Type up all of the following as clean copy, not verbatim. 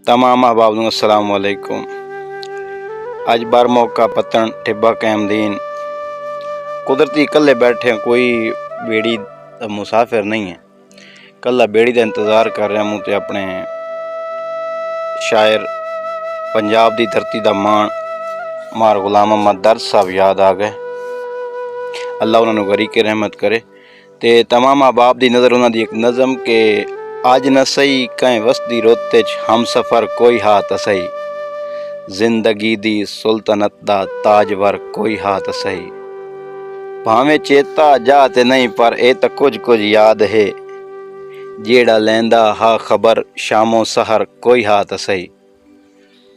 तमाम अहबाब नूं अस्सलाम वालेकुम। अज बार मौका पत्तन टिब्बा कैमदीन कुदरती कल्ले बैठे, कोई बेड़ी मुसाफिर नहीं है। कल्ला बेड़ी का इंतज़ार कर रहा हूँ। तो अपने शायर पंजाब की धरती का मान मार गुलाम अहमद दर्द साहब याद आ गए। अल्लाह उन्होंने गरी के रहमत करे। तो तमाम अहबाब की नज़र उन्होंने एक नज़म के अज न सही कहीं वसदी रोते हम सफ़र कोई हाथ सही, जिंदगी दी सुल्तनत दा ताजवर कोई हाथ सही। भावें चेता जाते नहीं पर ए तो कुछ याद है, जेड़ा लैंदा हा खबर शामो सहर कोई हाथ सही।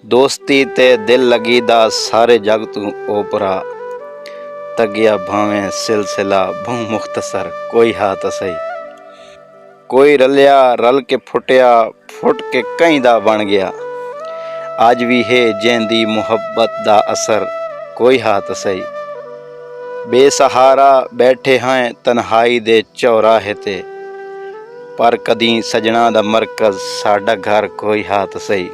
दोस्ती ते दिल लगी दा सारे जग तू ओपरा, तगिया भावें सिलसिला बहु मुख्तसर कोई हाथ सही। कोई रलिया रल के फुटिया फुट के कहीं दा बन गया, अज भी है जैंदी मुहब्बत दा असर कोई हाथ सही। बेसहारा बैठे हैं तन्हाई दे चौराहे ते, पर कदी सजना दा मरकज साडा घर कोई हाथ सही।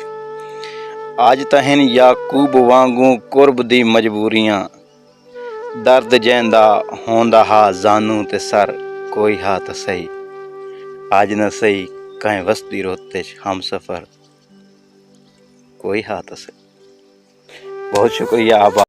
अज तहन याकूब वांगू कुर्ब दी मजबूरियां, दर्द जैंदा होंदा हा जानू ते सर कोई हाथ सही। आज न सही कहीं वसती रोते हम सफ़र कोई हाथ सही। बहुत शुक्रिया।